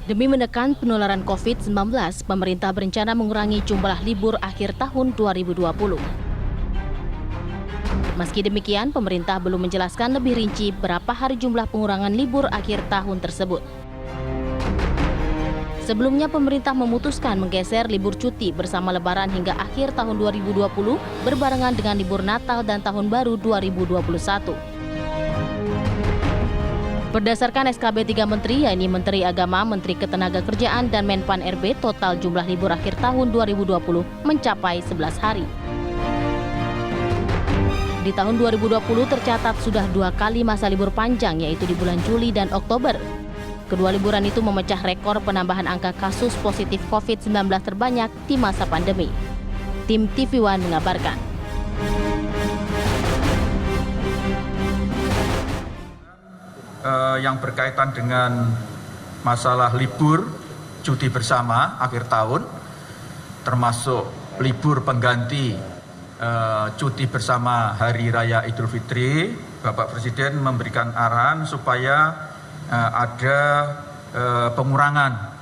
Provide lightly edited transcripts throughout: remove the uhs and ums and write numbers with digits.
Demi menekan penularan COVID-19, pemerintah berencana mengurangi jumlah libur akhir tahun 2020. Meski demikian, pemerintah belum menjelaskan lebih rinci berapa hari jumlah pengurangan libur akhir tahun tersebut. Sebelumnya, pemerintah memutuskan menggeser libur cuti bersama Lebaran hingga akhir tahun 2020 berbarengan dengan libur Natal dan Tahun Baru 2021. Berdasarkan SKB 3 Menteri, yaitu Menteri Agama, Menteri Ketenagakerjaan, dan Menpan RB, total jumlah libur akhir tahun 2020 mencapai 11 hari. Di tahun 2020 tercatat sudah 2 kali masa libur panjang, yaitu di bulan Juli dan Oktober. Kedua liburan itu memecah rekor penambahan angka kasus positif COVID-19 terbanyak di masa pandemi. Tim TV One mengabarkan. Yang berkaitan dengan masalah libur cuti bersama akhir tahun, termasuk libur pengganti cuti bersama Hari Raya Idul Fitri, Bapak Presiden memberikan arahan supaya ada pengurangan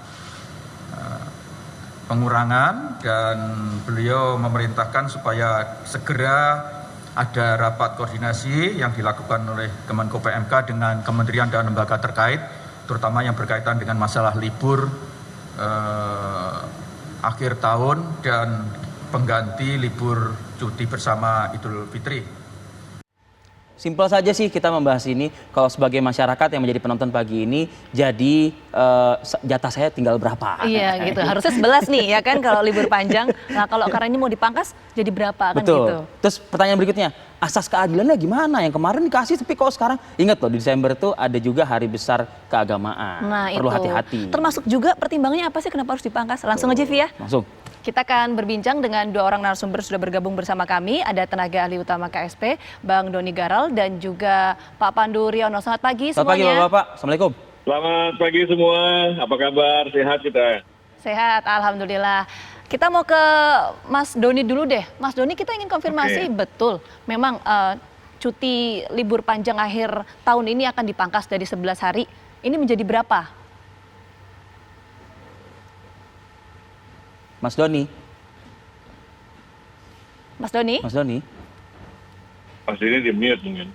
dan beliau memerintahkan supaya segera ada rapat koordinasi yang dilakukan oleh Kemenko PMK dengan kementerian dan lembaga terkait, terutama yang berkaitan dengan masalah libur akhir tahun dan pengganti libur cuti bersama Idul Fitri. Simpel saja sih kita membahas ini. Kalau sebagai masyarakat yang menjadi penonton pagi ini, jadi jatah saya tinggal berapa? Iya gitu, harusnya 11 nih ya kan kalau libur panjang. Nah kalau karena ini mau dipangkas jadi berapa kan Betul. gitu. Terus pertanyaan berikutnya, asas keadilannya gimana? Yang kemarin dikasih tapi kok sekarang, ingat loh di Desember itu ada juga hari besar keagamaan. Nah perlu itu hati-hati. termasuk juga pertimbangannya apa sih kenapa harus dipangkas? Langsung aja Vi ya. Langsung. Kita akan berbincang dengan 2 orang narasumber sudah bergabung bersama kami. Ada tenaga ahli utama KSP, Bang Doni Garal, dan juga Pak Pandu Riono. Selamat pagi Selamat pagi semuanya. Bapak. Assalamualaikum. Selamat pagi semua, apa kabar? Sehat kita? Sehat, Alhamdulillah. Kita mau ke Mas Doni dulu deh. Mas Doni, kita ingin konfirmasi betul. Memang cuti libur panjang akhir tahun ini akan dipangkas dari 11 hari. Ini menjadi berapa? Mas Doni. Mas Doni? Mas Doni. Pasti ini di mute mungkin.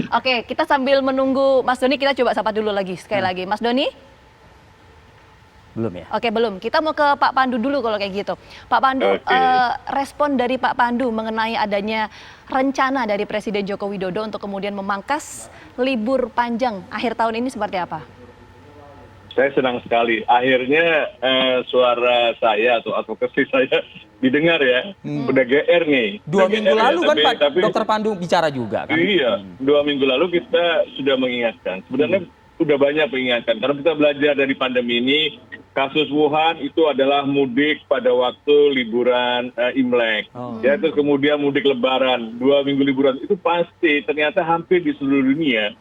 Oke, kita sambil menunggu Mas Doni, kita coba sapa dulu lagi, sekali lagi. Mas Doni? Belum ya? Oke, belum. Kita mau ke Pak Pandu dulu kalau kayak gitu. Pak Pandu, respon dari Pak Pandu mengenai adanya rencana dari Presiden Joko Widodo untuk kemudian memangkas libur panjang akhir tahun ini seperti apa? Saya senang sekali. Akhirnya suara saya atau advokasi saya didengar ya. Udah GR nih. 2 minggu lalu kan Pak tapi, Dokter Pandu bicara juga kan? Iya, 2 minggu lalu kita sudah mengingatkan. Sebenarnya udah banyak mengingatkan. Karena kita belajar dari pandemi ini, kasus Wuhan itu adalah mudik pada waktu liburan Imlek. Ya, terus kemudian mudik Lebaran, 2 minggu liburan. Itu pasti ternyata hampir di seluruh dunia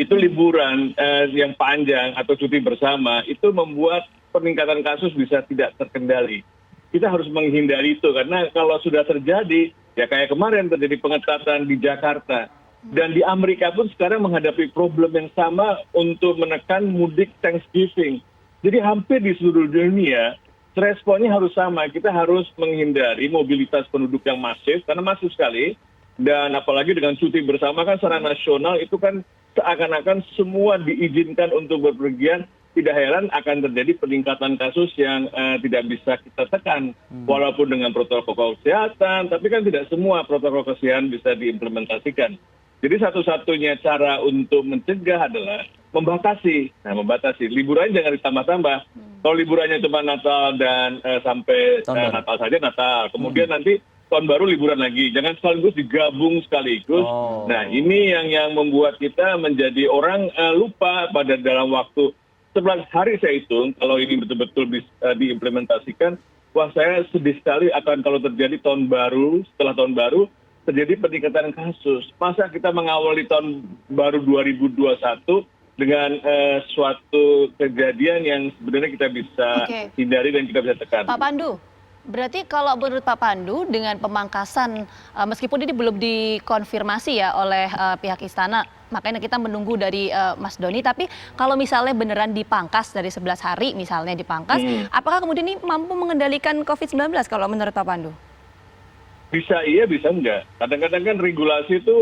itu liburan yang panjang atau cuti bersama itu membuat peningkatan kasus bisa tidak terkendali. Kita harus menghindari itu karena kalau sudah terjadi, ya kayak kemarin terjadi pengetatan di Jakarta. Dan di Amerika pun sekarang menghadapi problem yang sama untuk menekan mudik Thanksgiving. Jadi hampir di seluruh dunia, responnya harus sama. Kita harus menghindari mobilitas penduduk yang masif, karena masif sekali. Dan apalagi dengan cuti bersama kan secara nasional itu kan seakan-akan semua diizinkan untuk berpergian, tidak heran akan terjadi peningkatan kasus yang tidak bisa kita tekan. Walaupun dengan protokol kesehatan, tapi kan tidak semua protokol kesehatan bisa diimplementasikan. Jadi satu-satunya cara untuk mencegah adalah membatasi. Nah, membatasi. Liburannya jangan ditambah-tambah. Kalau liburannya cuma Natal dan sampai Natal saja Natal. Kemudian nanti tahun baru liburan lagi, jangan sekaligus digabung sekaligus. Nah ini yang membuat kita menjadi orang lupa pada dalam waktu 11 hari saya hitung, kalau ini betul-betul diimplementasikan, wah saya sedih sekali akan kalau terjadi tahun baru, setelah tahun baru terjadi peningkatan kasus. Masa kita mengawali tahun baru 2021 dengan suatu kejadian yang sebenarnya kita bisa hindari dan kita bisa tekan. Pak Pandu, Berarti kalau menurut Pak Pandu dengan pemangkasan, meskipun ini belum dikonfirmasi ya oleh pihak istana, makanya kita menunggu dari Mas Doni, tapi kalau misalnya beneran dipangkas dari 11 hari misalnya dipangkas, apakah kemudian ini mampu mengendalikan COVID-19 kalau menurut Pak Pandu? Bisa iya, bisa enggak. Kadang-kadang kan regulasi itu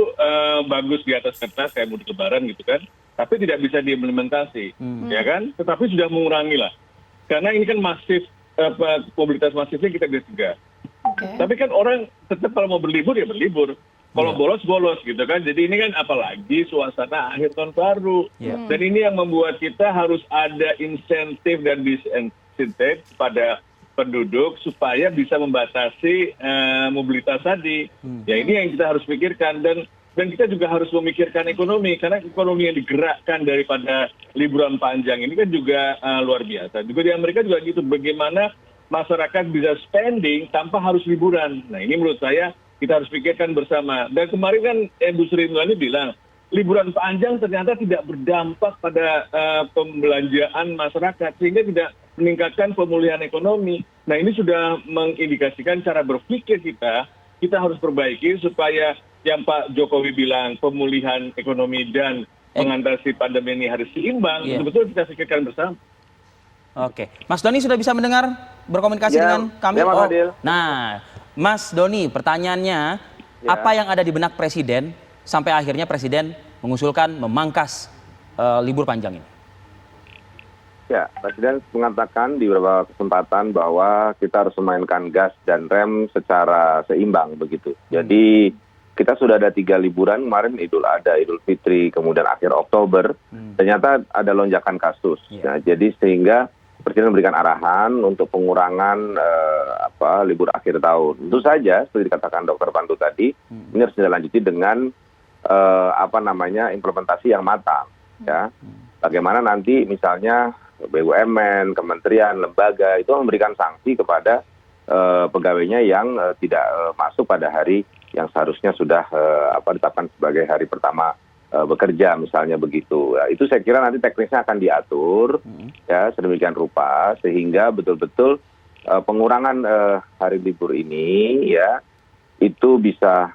bagus di atas kertas kayak mudik lebaran gitu kan, tapi tidak bisa diimplementasi, ya kan? Tetapi sudah mengurangi lah. Karena ini kan masif, mobilitas masifnya kita bisa cegah. Tapi kan orang tetap kalau mau berlibur ya berlibur. Kalau bolos gitu kan. Jadi ini kan apalagi suasana akhir tahun baru. Dan ini yang membuat kita harus ada insentif dan disinsentif pada penduduk supaya bisa membatasi mobilitas tadi. Ya ini yang kita harus pikirkan, dan kita juga harus memikirkan ekonomi, karena ekonomi yang digerakkan daripada liburan panjang ini kan juga luar biasa. Juga di Amerika juga gitu, bagaimana masyarakat bisa spending tanpa harus liburan. Nah ini menurut saya kita harus pikirkan bersama. Dan kemarin kan Bu Sri Mulyani bilang, liburan panjang ternyata tidak berdampak pada pembelanjaan masyarakat, sehingga tidak meningkatkan pemulihan ekonomi. Nah ini sudah mengindikasikan cara berpikir kita harus perbaiki supaya yang Pak Jokowi bilang pemulihan ekonomi dan mengatasi pandemi ini harus seimbang, betul-betul kita pikirkan bersama. Oke, Mas Doni sudah bisa mendengar, berkomunikasi dengan kami? Nah, Mas Doni, pertanyaannya, apa yang ada di benak Presiden sampai akhirnya Presiden mengusulkan memangkas libur panjang ini? Ya, Presiden mengatakan di beberapa kesempatan bahwa kita harus memainkan gas dan rem secara seimbang begitu. Jadi kita sudah ada 3 liburan kemarin, Idul Adha, Idul Fitri, kemudian akhir Oktober, ternyata ada lonjakan kasus. Nah, jadi sehingga Presiden memberikan arahan untuk pengurangan libur akhir tahun. Tentu saja, seperti dikatakan Dr. Pandu tadi, ini harus dilanjuti dengan implementasi yang matang. Ya, bagaimana nanti misalnya BUMN, kementerian, lembaga itu memberikan sanksi kepada pegawainya yang tidak masuk pada hari yang seharusnya sudah ditetapkan sebagai hari pertama bekerja misalnya begitu. Ya, itu saya kira nanti teknisnya akan diatur ya sedemikian rupa sehingga betul-betul pengurangan hari libur ini ya itu bisa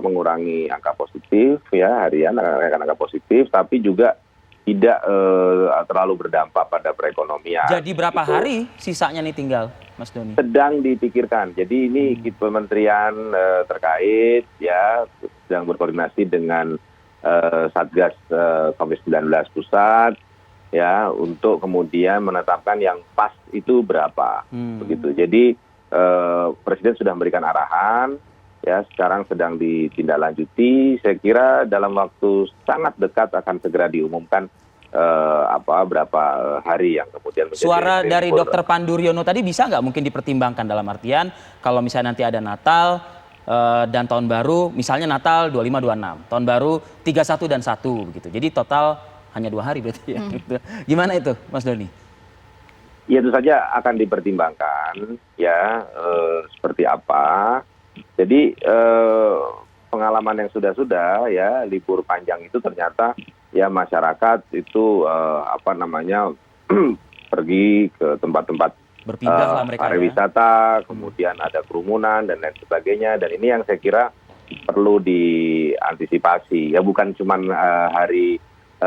mengurangi angka positif ya harian angka positif, tapi juga tidak terlalu berdampak pada perekonomian. Jadi berapa hari sisanya nih tinggal, Mas Doni? Sedang dipikirkan. Jadi ini kementerian terkait ya sedang berkoordinasi dengan Satgas COVID-19 pusat ya untuk kemudian menetapkan yang pas itu berapa begitu. Jadi Presiden sudah memberikan arahan ya sekarang sedang ditindaklanjuti. Saya kira dalam waktu sangat dekat akan segera diumumkan berapa hari yang kemudian menjadi suara dari Dr. Pandu Riono tadi bisa nggak mungkin dipertimbangkan dalam artian kalau misalnya nanti ada Natal dan tahun baru, misalnya Natal 25-26, tahun baru 31 dan 1 begitu. Jadi total hanya 2 hari berarti ya. Gimana itu, Mas Doni? Ya itu saja akan dipertimbangkan ya seperti apa. Jadi pengalaman yang sudah ya libur panjang itu ternyata ya masyarakat itu pergi ke tempat-tempat berpindah lah mereka pariwisata, kemudian ada kerumunan dan lain sebagainya. Dan ini yang saya kira perlu diantisipasi. Ya bukan cuma hari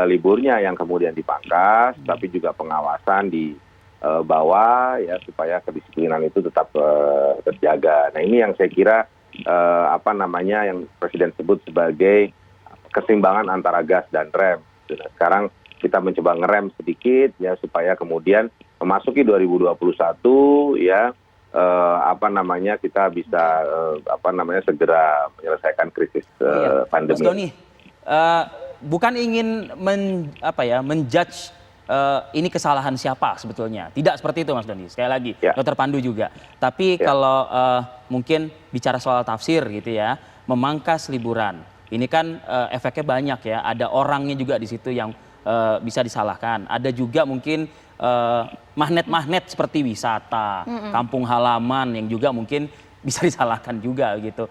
liburnya yang kemudian dipangkas, tapi juga pengawasan di bawah ya supaya kedisiplinan itu tetap terjaga. Nah ini yang saya kira yang Presiden sebut sebagai keseimbangan antara gas dan rem. Nah, sekarang kita mencoba ngerem sedikit ya supaya kemudian memasuki 2021 ya kita bisa segera menyelesaikan krisis pandemi. Mas Doni, bukan ingin menjudge ini kesalahan siapa sebetulnya. Tidak seperti itu Mas Doni. Sekali lagi, Dr. Pandu juga. Tapi kalau mungkin bicara soal tafsir gitu ya, memangkas liburan. Ini kan efeknya banyak ya. Ada orangnya juga di situ yang bisa disalahkan. Ada juga mungkin magnet-magnet seperti wisata, kampung halaman yang juga mungkin bisa disalahkan juga gitu.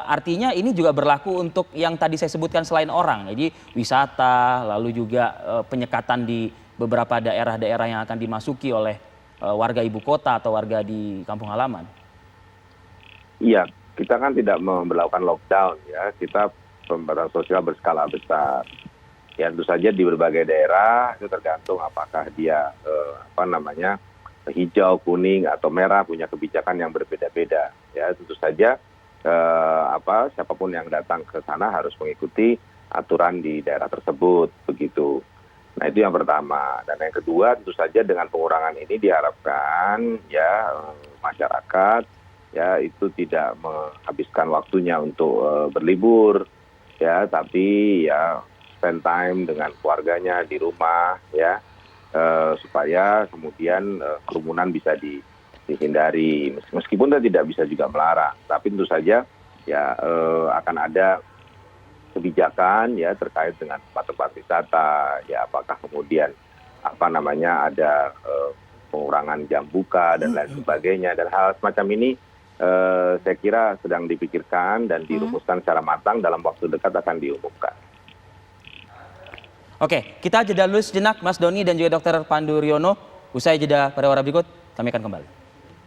Artinya ini juga berlaku untuk yang tadi saya sebutkan selain orang. Jadi wisata, lalu juga penyekatan di beberapa daerah-daerah yang akan dimasuki oleh warga ibu kota atau warga di kampung halaman? Iya, kita kan tidak memberlakukan lockdown ya, kita pembatasan sosial berskala besar. Ya tentu saja di berbagai daerah itu tergantung apakah dia hijau, kuning atau merah punya kebijakan yang berbeda-beda. Ya tentu saja siapapun yang datang ke sana harus mengikuti aturan di daerah tersebut begitu. Nah itu yang pertama. Dan yang kedua tentu saja dengan pengurangan ini diharapkan ya masyarakat ya itu tidak menghabiskan waktunya untuk berlibur ya, tapi ya spend time dengan keluarganya di rumah ya, supaya kemudian kerumunan bisa dihindari. Meskipun kita tidak bisa juga melarang, tapi tentu saja ya akan ada kebijakan ya terkait dengan tempat-tempat wisata ya, apakah kemudian ada pengurangan jam buka dan lain sebagainya, dan hal semacam ini saya kira sedang dipikirkan dan dirumuskan secara matang, dalam waktu dekat akan diumumkan. Oke, kita jeda dulu sejenak Mas Doni dan juga Dr. Pandu Riono. Usai jeda pada wawancara berikut, kami akan kembali.